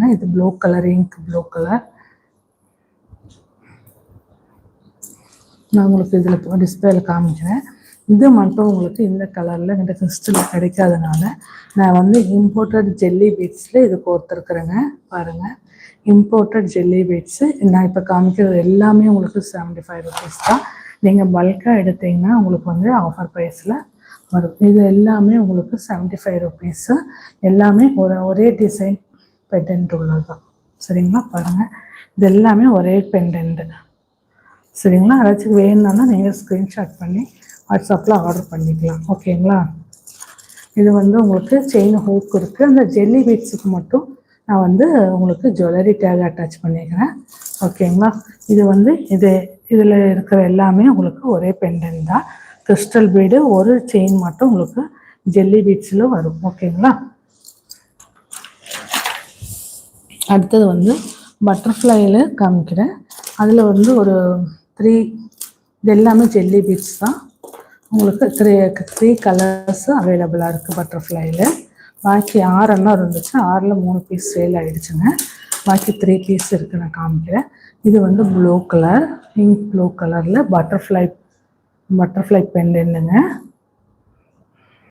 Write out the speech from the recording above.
பாருங்கள். இது blue colour, ink blue colour. நான் உங்களுக்கு இதில் டிஸ்பிளேல காமிக்கிறேன். இது மட்டும் உங்களுக்கு இந்த கலரில் இந்த கிறிஸ்டல் கிடைக்காதனால நான் வந்து இம்போர்ட்டட் ஜெல்லி பீட்ஸில் இது கோர்த்துருக்குறேங்க. பாருங்கள், இம்போர்ட்டட் ஜெல்லி பீட்ஸு. நான் இப்போ காமிக்கிறது எல்லாமே உங்களுக்கு 75 ருபீஸ் தான். நீங்கள் பல்காக எடுத்தீங்கன்னா உங்களுக்கு வந்து ஆஃபர் ப்ரைஸில் வரும். இது எல்லாமே உங்களுக்கு 75 ருபீஸு. எல்லாமே ஒரே டிசைன் பெண்டன்ட் உள்ளது தான். சரிங்களா? பாருங்கள், இது எல்லாமே ஒரே பெண்டன்ட்டு. சரிங்களா? யாராச்சும் வேணும்னா நீங்கள் ஸ்க்ரீன்ஷாட் பண்ணி வாட்ஸ்அப்பில் ஆர்டர் பண்ணிக்கலாம். ஓகேங்களா? இது வந்து உங்களுக்கு செயின் ஹூக் இருக்குது. அந்த ஜெல்லி பீட்ஸுக்கு மட்டும் நான் வந்து உங்களுக்கு ஜுவல்லரி டேக் அட்டாச் பண்ணிக்கிறேன். ஓகேங்களா? இது வந்து இதில் இருக்கிற எல்லாமே உங்களுக்கு ஒரே பெண்டன்ட் தான். கிறிஸ்டல் பீடு, ஒரு செயின் மட்டும் உங்களுக்கு ஜெல்லி பீட்ஸில் வரும். ஓகேங்களா? அடுத்தது வந்து பட்டர்ஃப்ளையில் காமிக்கிறேன். அதில் வந்து ஒரு 3, இது எல்லாமே ஜெல்லி பீட்ஸ் தான். உங்களுக்கு 3 கலர்ஸு அவைலபிளாக இருக்குது பட்டர்ஃப்ளையில். பாக்கி 6 எண்ணம் இருந்துச்சு. 6ல் 3 பீஸ் சேல் ஆகிடுச்சுங்க. பாக்கி 3 பீஸ் இருக்குது, நான் காமிக்கிறேன். இது வந்து ப்ளூ கலர், இங்க் ப்ளூ கலரில் பட்டர்ஃப்ளை பெண்டன்ட்டுங்க.